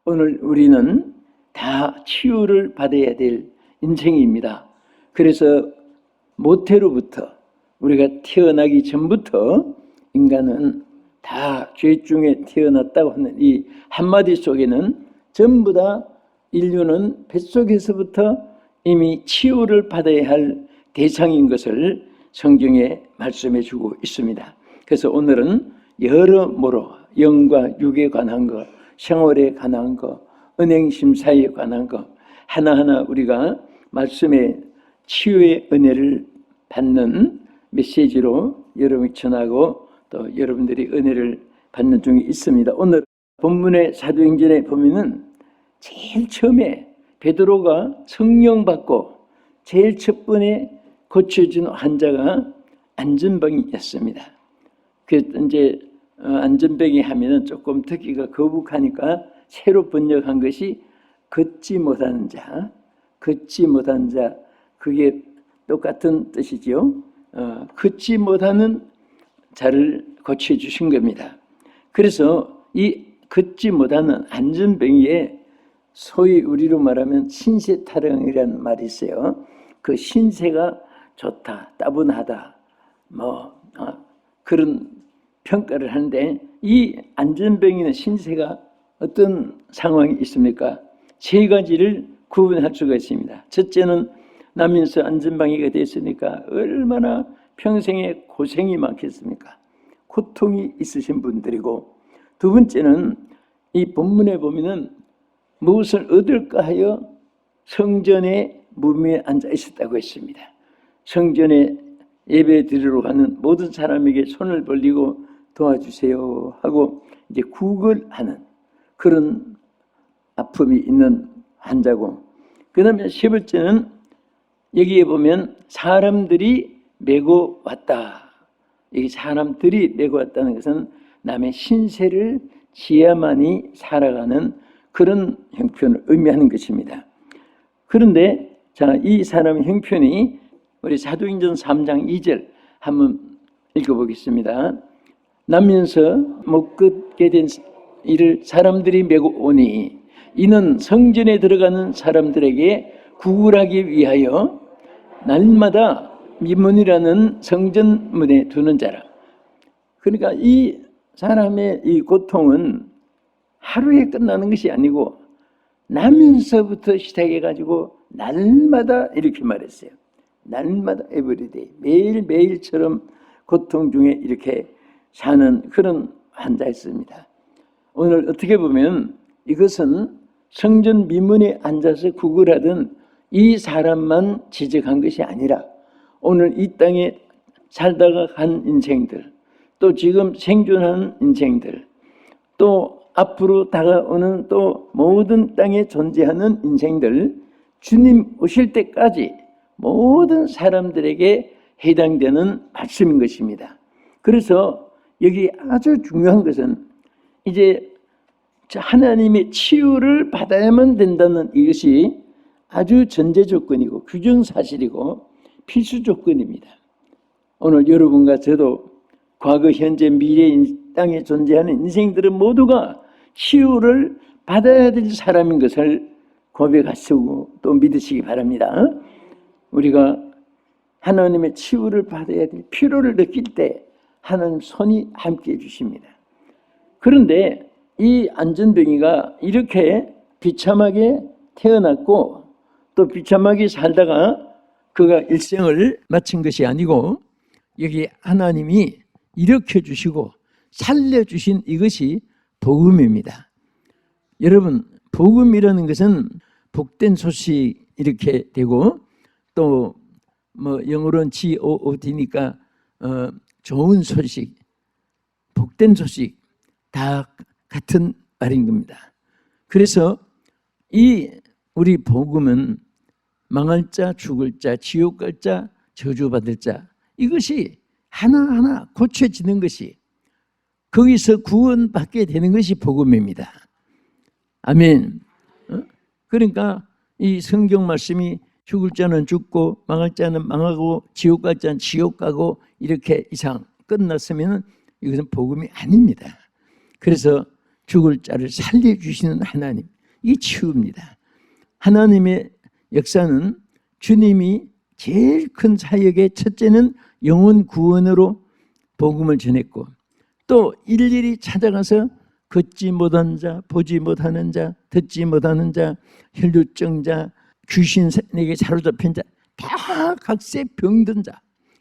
오늘 우리는 다 치유를 받아야 될 인생입니다. 그래서 모태로부터 우리가 태어나기 전부터 인간은 다 죄 중에 태어났다고 하는 이 한마디 속에는 전부 다 인류는 뱃속에서부터 이미 치유를 받아야 할 대상인 것을 성경에 말씀해 주고 있습니다. 그래서 오늘은 여러모로 영과 육에 관한 것, 생활에 관한 것, 은행 심사에 관한 것 하나하나 우리가 말씀의 치유의 은혜를 받는 메시지로 여러분이 전하고 또 여러분들이 은혜를 받는 중에 있습니다. 오늘 본문의 사도행전에 보면은 제일 처음에 베드로가 성령 받고 제일 첫 번에 고쳐진 환자가 안전병이었습니다. 그 이제 안전병이 하면은 조금 듣기가 거북하니까 새로 번역한 것이 걷지 못하는 자, 걷지 못하는 자, 그게 똑같은 뜻이죠. 걷지 못하는 자를 고쳐주신 겁니다. 그래서 이 걷지 못하는 안전병에 소위 우리로 말하면 신세타령이라는 말이 있어요. 그 신세가 좋다, 따분하다, 그런 평가를 하는데 이 안전병이나 신세가 어떤 상황이 있습니까? 세 가지를 구분할 수가 있습니다. 첫째는 나면서 안전병이가 됐으니까 얼마나 평생에 고생이 많겠습니까? 고통이 있으신 분들이고, 두 번째는 이 본문에 보면은 무엇을 얻을까 하여 성전에 무미에 앉아 있었다고 했습니다. 성전에 예배 드리러 가는 모든 사람에게 손을 벌리고 도와주세요 하고 이제 구걸하는 그런 아픔이 있는 환자고, 그 다음에 세 번째는 여기에 보면 사람들이 메고 왔다. 여기 사람들이 메고 왔다는 것은 남의 신세를 지야만이 살아가는 그런 형편을 의미하는 것입니다. 그런데 자, 이 사람의 형편이 우리 사도행전 3장 2절 한번 읽어보겠습니다. 나면서 못 걷게 된 이를 사람들이 메고 오니 이는 성전에 들어가는 사람들에게 구걸하기 위하여 날마다 미문이라는 성전문에 두는 자라. 그러니까 이 사람의 이 고통은 하루에 끝나는 것이 아니고 나면서부터 시작해가지고 날마다 이렇게 말했어요. 날마다 에브리데이, 매일매일처럼 고통 중에 이렇게 사는 그런 환자였습니다. 오늘 어떻게 보면 이것은 성전 미문에 앉아서 구걸하던 이 사람만 지적한 것이 아니라 오늘 이 땅에 살다가 간 인생들, 또 지금 생존하는 인생들, 또 앞으로 다가오는 또 모든 땅에 존재하는 인생들, 주님 오실 때까지 모든 사람들에게 해당되는 말씀인 것입니다. 그래서 여기 아주 중요한 것은 이제 하나님의 치유를 받아야만 된다는 이것이 아주 전제 조건이고 규정사실이고 필수 조건입니다. 오늘 여러분과 저도 과거, 현재, 미래 땅에 존재하는 인생들은 모두가 치유를 받아야 될 사람인 것을 고백하시고 또 믿으시기 바랍니다. 우리가 하나님의 치유를 받아야 될 필요를 느낄 때 하나님 손이 함께해 주십니다. 그런데 이 안전병이가 이렇게 비참하게 태어났고 또 비참하게 살다가 그가 일생을 마친 것이 아니고 여기 하나님이 일으켜 주시고 살려주신 이것이 복음입니다. 여러분, 복음이라는 것은 복된 소식 이렇게 되고 또 영어로는 GOOD니까 좋은 소식, 복된 소식 다 같은 말인 겁니다. 그래서 이 우리 복음은 망할 자, 죽을 자, 지옥 갈 자, 저주받을 자, 이것이 하나하나 고쳐지는 것이, 거기서 구원받게 되는 것이 복음입니다. 아멘. 그러니까 이 성경 말씀이 죽을 자는 죽고 망할 자는 망하고 지옥 갈 자는 지옥 가고 이렇게 이상 끝났으면 이것은 복음이 아닙니다. 그래서 죽을 자를 살려주시는 하나님, 이 치유입니다. 하나님의 역사는 주님이 제일 큰 사역의 첫째는 영혼 구원으로 복음을 전했고, 또 일일이 찾아가서 걷지 못한 자, 보지 못하는 자, 듣지 못하는 자, 혈루증자, 귀신에게 사로잡힌 자, 다 각세 병든 자.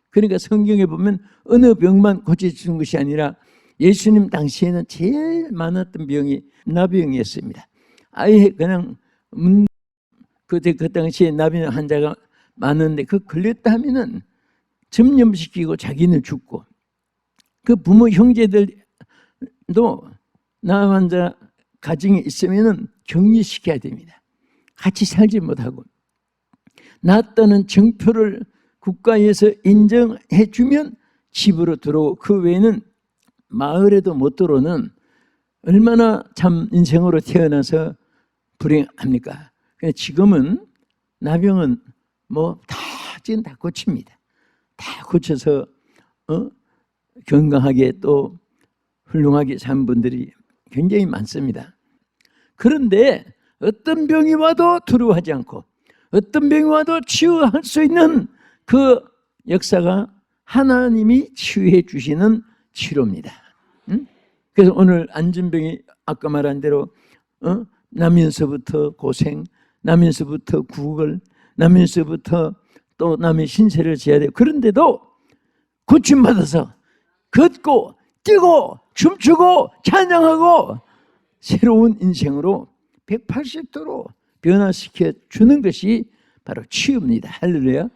그러니까 성경에 보면 어느 병만 고쳐주는 것이 아니라 예수님 당시에는 제일 많았던 병이 나병이었습니다. 아예 그냥 그 당시에 나병 환자가 많은데 그 걸렸다 하면은 점염시키고 자기는 죽고, 그 부모 형제들도 나 환자 가정에 있으면은 격리시켜야 됩니다. 같이 살지 못하고, 낫다는 정표를 국가에서 인정해 주면 집으로 들어오고, 그 외에는 마을에도 못 들어오는, 얼마나 참 인생으로 태어나서 불행합니까? 지금은 나병은 뭐 지금 다 고칩니다. 다 고쳐서 건강하게 또 훌륭하게 산 분들이 굉장히 많습니다. 그런데 어떤 병이 와도 두려워하지 않고, 어떤 병이 와도 치유할 수 있는 그 역사가 하나님이 치유해 주시는 치료입니다. 그래서 오늘 안진병이 아까 말한 대로 나면서부터 고생, 나면서부터 구걸, 나면서부터 또 남의 신세를 져야 돼요. 그런데도 고침받아서 걷고 뛰고 춤추고 찬양하고 새로운 인생으로 180도로 변화시켜 주는 것이 바로 치유입니다. 할렐루야.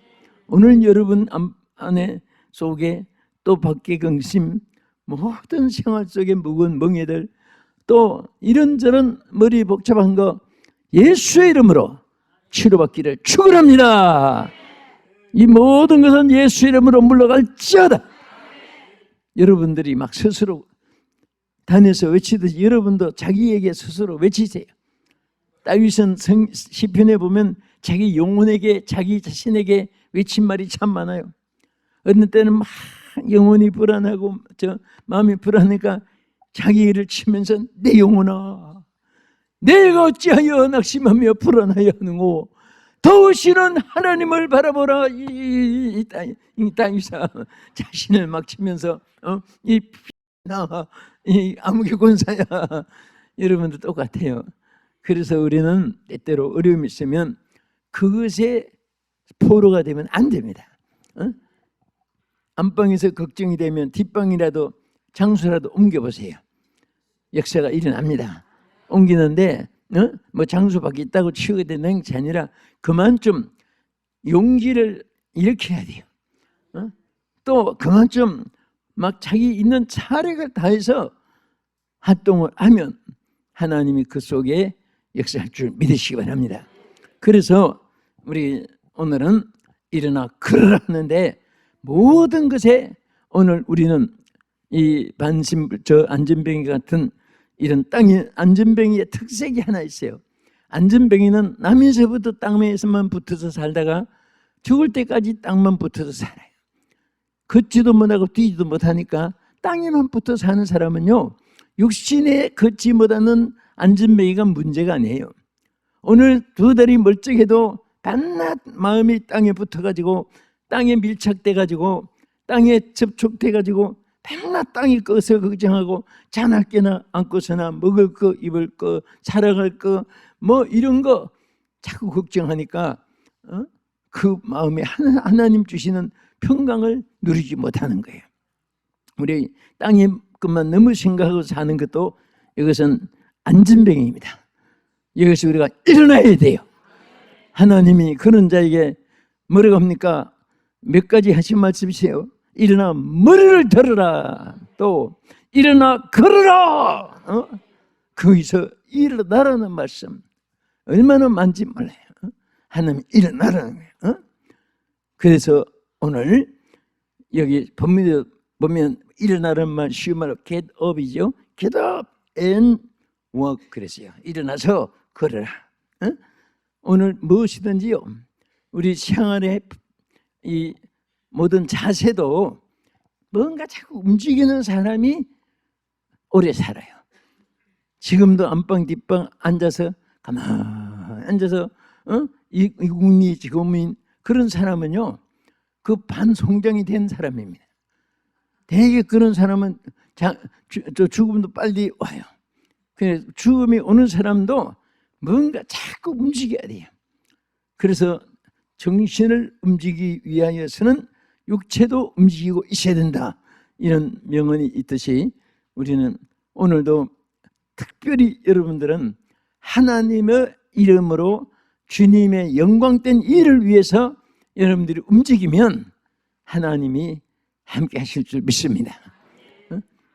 오늘 여러분 안에 속에 또 밖에 근심, 모든 생활 속에 무거운 멍에들, 또 이런저런 머리 복잡한 거 예수의 이름으로 치료받기를 축원합니다. 이 모든 것은 예수의 이름으로 물러갈지어다. 여러분들이 막 스스로 다녀서 외치듯이 여러분도 자기에게 스스로 외치세요. 다윗은 시편에 보면 자기 영혼에게, 자기 자신에게 외친 말이 참 많아요. 어느 때는 막 영혼이 불안하고 마음이 불안하니까 자기 일을 치면서 내 영혼아, 내가 어찌하여 낙심하며 불안하여 하는고, 더우시는 하나님을 바라보라. 이 다윗아 자신을 막 치면서 이 암흑의 권사야. 여러분도 똑같아요. 그래서 우리는 때때로 어려움이 있으면 그것에 포로가 되면 안 됩니다. 안방에서 걱정이 되면 뒷방이라도 장소라도 옮겨보세요. 역사가 일어납니다. 옮기는데 뭐 장소 밖에 있다고 치우게 되는 게 아니라 그만 좀 용기를 일으켜야 돼요. 또 그만 좀 막 자기 있는 차례를 다해서 활동을 하면 하나님이 그 속에 역사할 줄 믿으시기 바랍니다. 그래서 우리 오늘은 일어나 걸으라 하는데, 모든 것에 오늘 우리는 이 안전뱅이 같은 이런 땅에 안전뱅이의 특색이 하나 있어요. 안전뱅이는 나면서부터 땅에서만 붙어서 살다가 죽을 때까지 땅만 붙어서 살아요. 걷지도 못하고 뛰지도 못하니까 땅에만 붙어 사는 사람은요, 육신에 걷지 못하는 안전뱅이가 문제가 아니에요. 오늘 두 다리 멀쩡해도 밤낮 마음이 땅에 붙어가지고, 땅에 밀착돼가지고, 땅에 접촉돼가지고 밤낮 땅이 꺼서 걱정하고, 자날 깨나 안고서나 먹을 거 입을 거 살아갈 거 뭐 이런 거 자꾸 걱정하니까 그 마음에 하나님 주시는 평강을 누리지 못하는 거예요. 우리 땅에 것만 너무 생각하고 사는 것도 이것은 안전병입니다. 여기서 우리가 일어나야 돼요. 하나님이 그런 자에게 뭐라고 합니까? 몇 가지 하신 말씀이세요. 일어나 머리를 들어라. 또 일어나 걸어라. 거기서 일어나라는 말씀 얼마나 많은지 몰라요. 하나님 일어나라는 거예요. 그래서 오늘 여기 본문에 보면 일어나라는 말 쉬운 말로 get up이죠. get up and walk 그랬어요. 일어나서 걸어라. 오늘 무엇이든지요, 우리 생활의 이 모든 자세도 뭔가 자꾸 움직이는 사람이 오래 살아요. 지금도 안방 뒷방 앉아서 가만히 앉아서 이국리 지고민 그런 사람은요, 그 반송장이 된 사람입니다. 대개 그런 사람은 죽음도 빨리 와요. 그래서 죽음이 오는 사람도 뭔가 자꾸 움직여야 돼요. 그래서 정신을 움직이기 위하여서는 육체도 움직이고 있어야 된다, 이런 명언이 있듯이 우리는 오늘도 특별히 여러분들은 하나님의 이름으로 주님의 영광된 일을 위해서 여러분들이 움직이면 하나님이 함께 하실 줄 믿습니다.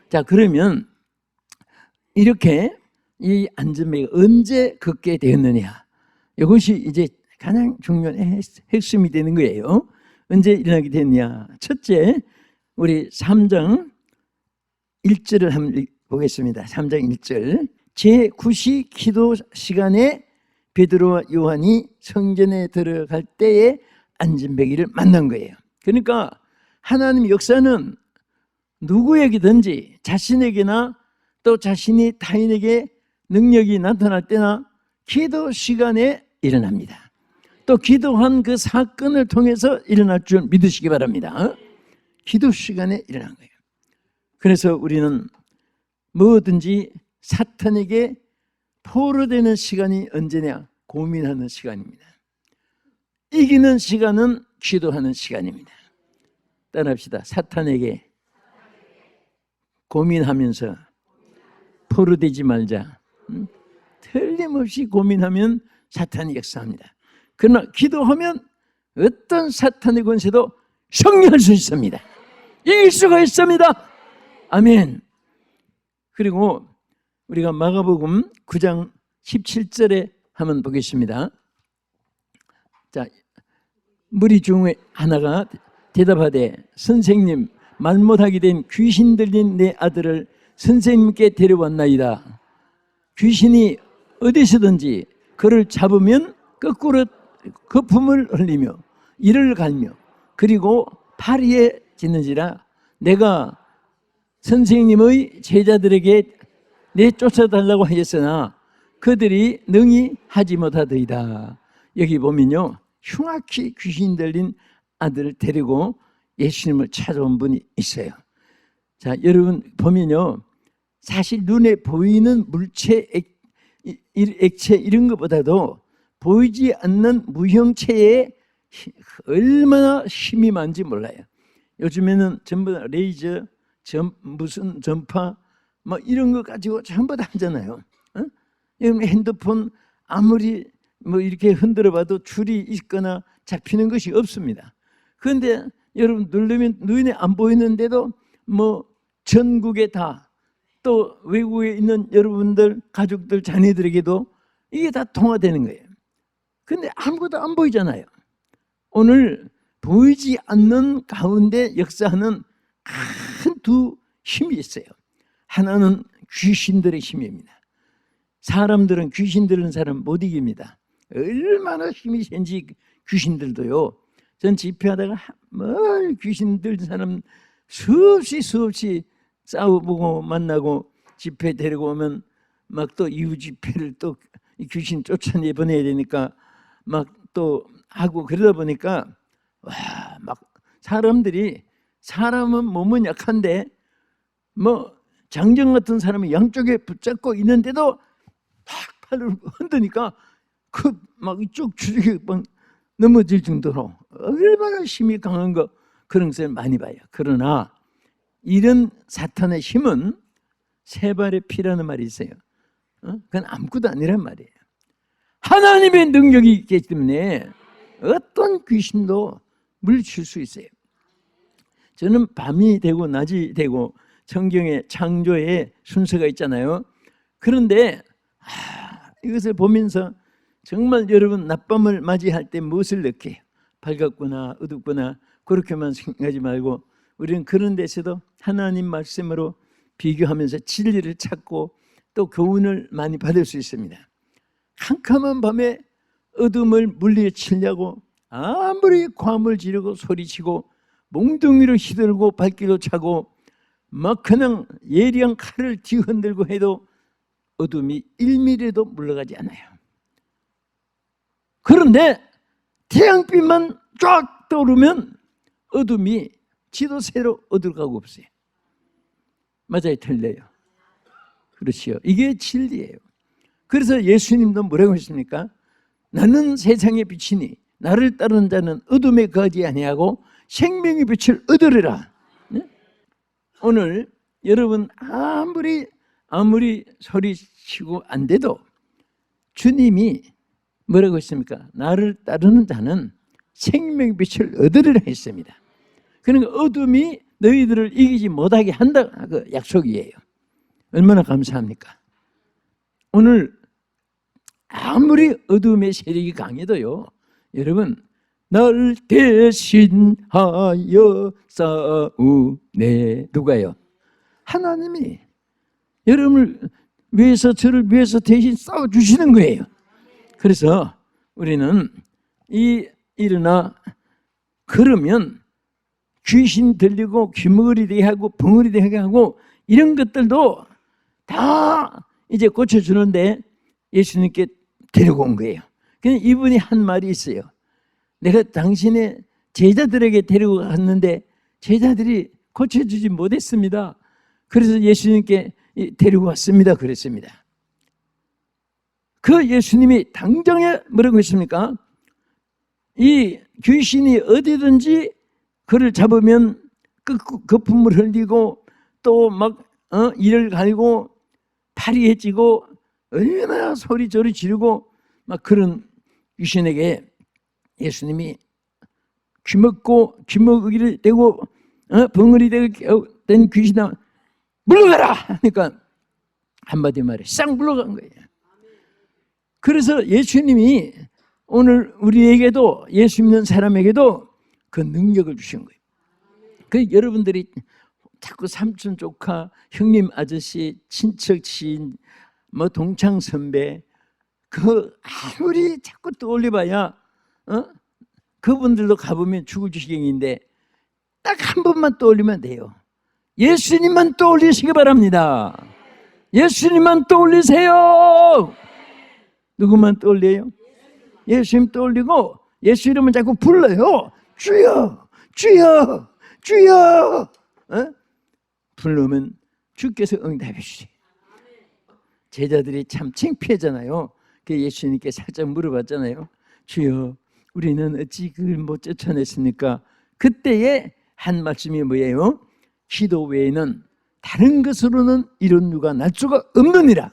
자, 그러면 이렇게 이 안전벨이 언제 걷게 되었느냐, 이것이 이제 가장 중요한 핵심이 되는 거예요. 언제 일어나게 됐냐? 첫째, 우리 3장 1절을 한번 보겠습니다. 3장 1절. 제9시 기도 시간에 베드로와 요한이 성전에 들어갈 때에 안전벨기를 만난 거예요. 그러니까 하나님 역사는 누구에게든지 자신에게나 또 자신이 타인에게 능력이 나타날 때나 기도 시간에 일어납니다. 또 기도한 그 사건을 통해서 일어날 줄 믿으시기 바랍니다. 기도 시간에 일어난 거예요. 그래서 우리는 뭐든지 사탄에게 포로되는 시간이 언제냐? 고민하는 시간입니다. 이기는 시간은 기도하는 시간입니다. 따라합시다. 사탄에게 고민하면서 포로되지 말자. 틀림없이 고민하면 사탄이 역사합니다. 그러나 기도하면 어떤 사탄의 권세도 승리할 수 있습니다. 이길 수가 있습니다. 아멘. 그리고 우리가 마가복음 9장 17절에 한번 보겠습니다. 자, 무리 중에 하나가 대답하되 선생님, 말 못하게 된 귀신 들린 내 아들을 선생님께 데려왔나이다. 귀신이 어디서든지 그를 잡으면 거꾸로 거품을 흘리며 이를 갈며 그리고 파리에 짖는지라 내가 선생님의 제자들에게 내쫓아달라고 하였으나 그들이 능히 하지 못하더이다. 여기 보면요, 흉악히 귀신 들린 아들을 데리고 예수님을 찾아온 분이 있어요. 자, 여러분 보면요, 사실 눈에 보이는 물체, 액체 이런 것보다도 보이지 않는 무형체에 얼마나 힘이 많은지 몰라요. 요즘에는 전부 다 레이저, 무슨 전파 뭐 이런 거 가지고 전부 다 하잖아요. 핸드폰 아무리 뭐 이렇게 흔들어봐도 줄이 있거나 잡히는 것이 없습니다. 그런데 여러분 누르면 눈에 안 보이는데도 뭐 전국에 다, 또 외국에 있는 여러분들 가족들 자녀들에게도 이게 다 통화되는 거예요. 그런데 아무것도 안 보이잖아요. 오늘 보이지 않는 가운데 역사하는 큰 두 힘이 있어요. 하나는 귀신들의 힘입니다. 사람들은 귀신 들은 사람 못 이깁니다. 얼마나 힘이 센지 귀신들도요. 전 집회하다가 뭘 귀신 들은 사람 수없이 싸워보고 만나고 집회 데리고 오면 막 또 이후 집회를 또 귀신 쫓아내보내야 되니까 막 또 하고 그러다 보니까 와, 막 사람은 몸은 약한데 뭐 장정 같은 사람이 양쪽에 붙잡고 있는데도 팍 팔을 흔드니까 그 막 이쪽 주먹이 막 넘어질 정도로 얼마나 힘이 강한 거 그런 것을 많이 봐요. 그러나 이런 사탄의 힘은 세 발의 피라는 말이 있어요. 그건 아무것도 아니란 말이에요. 하나님의 능력이 있기 때문에 어떤 귀신도 물리칠 수 있어요. 저는 밤이 되고 낮이 되고 성경의 창조의 순서가 있잖아요. 그런데 이것을 보면서 정말 여러분 낮밤을 맞이할 때 무엇을 느껴요? 밝았구나 어둡구나 그렇게만 생각하지 말고 우리는 그런 데서도 하나님 말씀으로 비교하면서 진리를 찾고 또 교훈을 많이 받을 수 있습니다. 캄캄한 밤에 어둠을 물리치려고 아무리 과음을 지르고 소리치고 몽둥이를 휘둘고 발길로 차고 막 그냥 예리한 칼을 뒤흔들고 해도 어둠이 1mm도 물러가지 않아요. 그런데 태양빛만 쫙 떠오르면 어둠이 지도새로 어딜 가고 없어요. 맞아요, 틀려요? 그렇지요. 이게 진리예요. 그래서 예수님도 뭐라고 했습니까? 나는 세상의 빛이니 나를 따르는 자는 어둠에 거하지 아니하고 생명의 빛을 얻으리라. 네? 오늘 여러분 아무리 소리치고 안 돼도 주님이 뭐라고 했습니까? 나를 따르는 자는 생명의 빛을 얻으리라 했습니다. 그러니까 어둠이 너희들을 이기지 못하게 한다, 그 약속이에요. 얼마나 감사합니까? 오늘 아무리 어둠의 세력이 강해도요, 여러분, 날 대신하여 싸우네. 누가요? 하나님이 여러분을 위해서, 저를 위해서 대신 싸워주시는 거예요. 그래서 우리는 일어나 걸으면 귀신 들리고 귀머거리 되게 하고 벙어리 되게 하고 이런 것들도 다 이제 고쳐주는데 예수님께 데리고 온 거예요. 그냥 이분이 한 말이 있어요. 내가 당신의 제자들에게 데리고 갔는데 제자들이 고쳐주지 못했습니다. 그래서 예수님께 데리고 왔습니다. 그랬습니다. 그 예수님이 당장에 뭐라고 했습니까? 이 귀신이 어디든지 그를 잡으면 거품을 흘리고 또 막 이를 갈고 팔이 찌고 얼마나 소리저리 지르고 막 그런 귀신에게 예수님이 귀먹이를 대고 벙어리 된 귀신아 물러가라 하니까 한마디 말에 싹 물러간 거예요. 그래서 예수님이 오늘 우리에게도, 예수 믿는 사람에게도 그 능력을 주신 거예요. 그 여러분들이 자꾸 삼촌 조카, 형님 아저씨, 친척 지인, 뭐 동창 선배, 그 아무리 자꾸 떠올려봐야 그분들도 가보면 죽을 지경인데 딱 한 번만 떠올리면 돼요. 예수님만 떠올리시기 바랍니다. 예수님만 떠올리세요. 누구만 떠올려요? 예수님 떠올리고 예수 이름을 자꾸 불러요. 주여, 주여, 주여. 부르면 주께서 응답해 주세요. 제자들이 참 창피하잖아요. 그 예수님께 살짝 물어봤잖아요. 주여, 우리는 어찌 그걸 못 쫓아냈습니까? 그때의 한 말씀이 뭐예요? 기도 외에는 다른 것으로는 이룬 누가 날 수가 없느니라.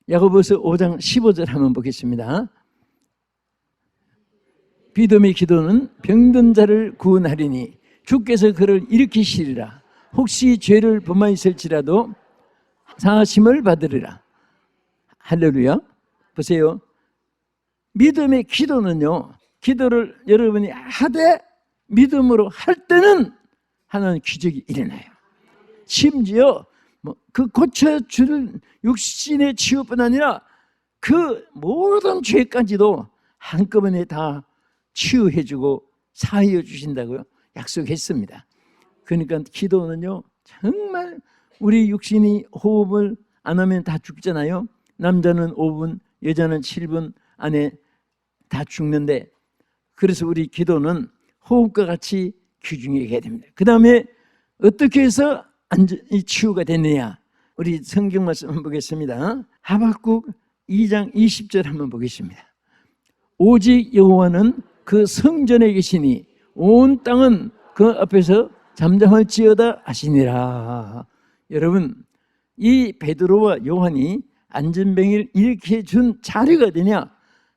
야고보서 5장 15절 한번 보겠습니다. 믿음의 기도는 병든 자를 구원하리니 주께서 그를 일으키시리라. 혹시 죄를 범하였을지라도 사하심을 받으리라. 할렐루야. 보세요. 믿음의 기도는요, 기도를 여러분이 하되 믿음으로 할 때는 하나님 기적이 일어나요. 심지어 그 고쳐줄 육신의 치유뿐 아니라 그 모든 죄까지도 한꺼번에 다 치유해주고 사하여 주신다고요 약속했습니다. 그러니까 기도는요, 정말 우리 육신이 호흡을 안 하면 다 죽잖아요. 남자는 5분, 여자는 7분 안에 다 죽는데, 그래서 우리 기도는 호흡과 같이 귀중하게 해야 됩니다. 그 다음에 어떻게 해서 이 치유가 됐느냐, 우리 성경 말씀 한번 보겠습니다. 하박국 2장 20절 한번 보겠습니다. 오직 여호와는 그 성전에 계시니 온 땅은 그 앞에서 잠잠할지어다 하시니라. 여러분, 이 베드로와 요한이 안전병을 일으켜 준 자료가 되냐?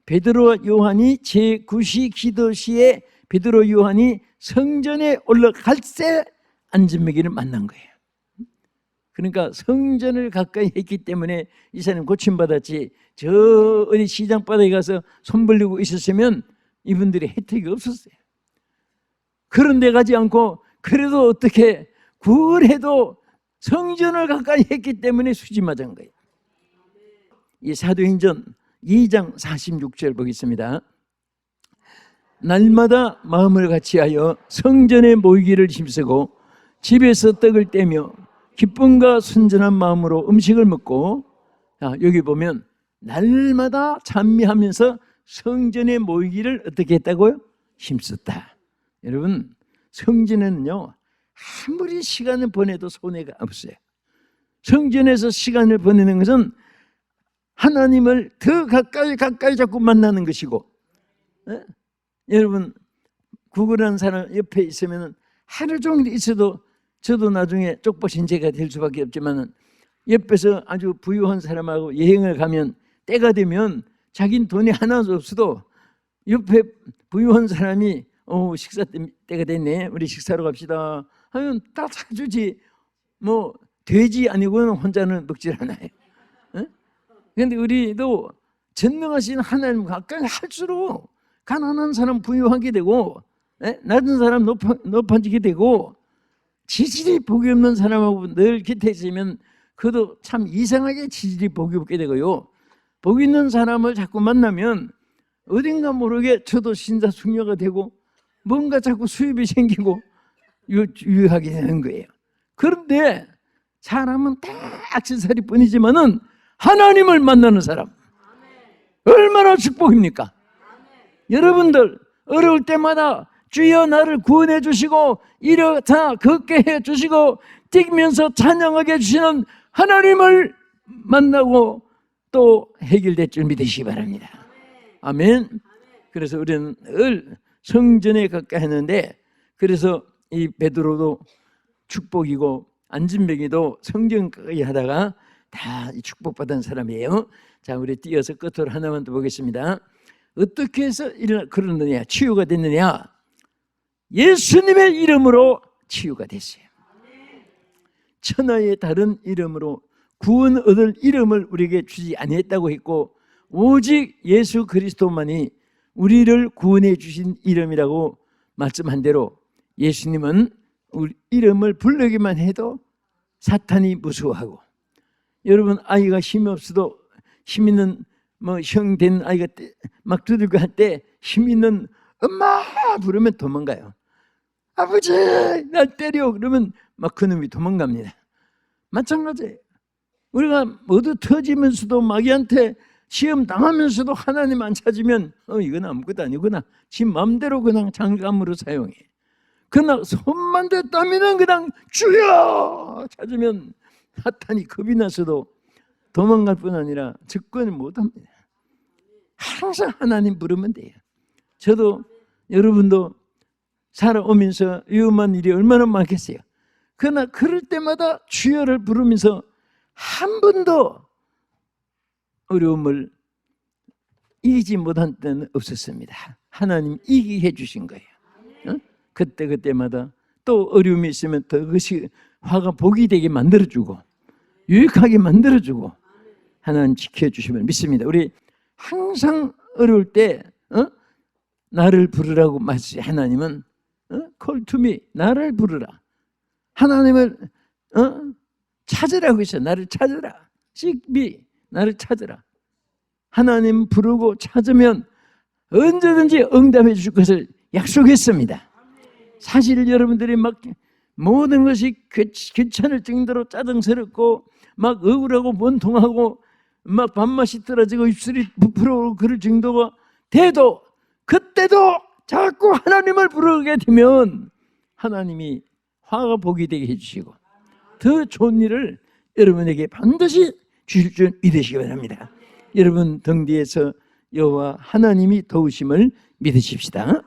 베드로와 요한이 제9시 기도 시에 베드로 요한이 성전에 올라갈 때 안전병기를 만난 거예요. 그러니까 성전을 가까이 했기 때문에 이 사람이 고침받았지, 저 어디 시장 바닥에 가서 손 벌리고 있었으면 이분들이 혜택이 없었어요. 그런 데 가지 않고 그래도 어떻게 구원해도 성전을 가까이 했기 때문에 수지 맞은 거예요. 이 사도행전 2장 46절 보겠습니다. 날마다 마음을 같이하여 성전에 모이기를 힘쓰고 집에서 떡을 떼며 기쁨과 순전한 마음으로 음식을 먹고 자, 여기 보면 날마다 찬미하면서 성전에 모이기를 어떻게 했다고요? 힘썼다. 여러분, 성전에는요 아무리 시간을 보내도 손해가 없어요. 성전에서 시간을 보내는 것은 하나님을 더 가까이 자꾸 만나는 것이고, 여러분 구걸하는 사람 옆에 있으면 하루 종일 있어도, 저도 나중에 쪽보신 제가 될 수밖에 없지만 옆에서 아주 부유한 사람하고 여행을 가면 때가 되면 자기는 돈이 하나도 없어도 옆에 부유한 사람이 식사 때가 됐네, 우리 식사로 갑시다 하면 다 사주지. 뭐 돼지 아니고는 혼자는 먹질 않아요. 그런데 우리도 전능하신 하나님 가까이 할수록 가난한 사람 부유하게 되고, 낮은 사람 높아지게 되고, 지질이 복이 없는 사람하고 늘 곁에 있으면 그도 참 이상하게 지질이 복이 없게 되고요. 복 있는 사람을 자꾸 만나면 어딘가 모르게 저도 신사숙녀가 되고 뭔가 자꾸 수입이 생기고 유효하게 되는 거예요. 그런데 사람은 다 악세사리 뿐이지만은 하나님을 만나는 사람 얼마나 축복입니까? 여러분들 어려울 때마다 주여 나를 구원해 주시고 일어나 걷게 해 주시고 뛰면서 찬양하게 해주시는 하나님을 만나고 또 해결될 줄 믿으시기 바랍니다. 아멘. 그래서 우리는 늘 성전에 가까이 했는데, 그래서 이 베드로도 축복이고 안진뱅이도 성전 가까이 하다가 다 축복받은 사람이에요. 자, 우리 띄어서 끝으로 하나만 더 보겠습니다. 어떻게 해서 그러느냐, 치유가 됐느냐? 예수님의 이름으로 치유가 됐어요. 천하의 다른 이름으로 구원 얻을 이름을 우리에게 주지 아니했다고 했고, 오직 예수 그리스도만이 우리를 구원해 주신 이름이라고 말씀한 대로 예수님은 우리 이름을 부르기만 해도 사탄이 무서워하고, 여러분 아이가 힘이 없어도 힘 있는 형 된 아이가 막 두들겨 할 때 힘 있는 엄마 부르면 도망가요. 아버지 날 때려 그러면 막 그놈이 도망갑니다. 마찬가지예요. 우리가 모두 터지면서도 마귀한테 시험 당하면서도 하나님 안 찾으면 이건 아무것도 아니구나, 지 마음대로 그냥 장갑으로 사용해. 그러나 손만 댔다면 그냥 주여 찾으면 사탄이 겁이 나서도 도망갈 뿐 아니라 접근을 못합니다. 항상 하나님 부르면 돼요. 저도 여러분도 살아오면서 위험한 일이 얼마나 많겠어요. 그러나 그럴 때마다 주여를 부르면서 한 번도 어려움을 이기지 못한 때는 없었습니다. 하나님 이기게 해주신 거예요. 그때마다 또 어려움이 있으면 더 그것이 화가 복이 되게 만들어주고 유익하게 만들어주고 하나님 지켜주심을 믿습니다. 우리 항상 어려울 때 나를 부르라고 말씀해. 하나님은 call to me, 나를 부르라. 하나님을 찾으라고 했어요. 나를 찾으라. seek me, 나를 찾으라. 하나님 부르고 찾으면 언제든지 응답해 줄 것을 약속했습니다. 사실 여러분들이 막 모든 것이 귀찮을 정도로 짜증스럽고 막 억울하고 원통하고 막 밥맛이 떨어지고 입술이 부풀어 그럴 정도가 돼도, 그때도 자꾸 하나님을 부르게 되면 하나님이 화가 복이 되게 해주시고 더 좋은 일을 여러분에게 반드시 주실 줄 믿으시기 바랍니다. 여러분 등 뒤에서 여호와 하나님이 도우심을 믿으십시다.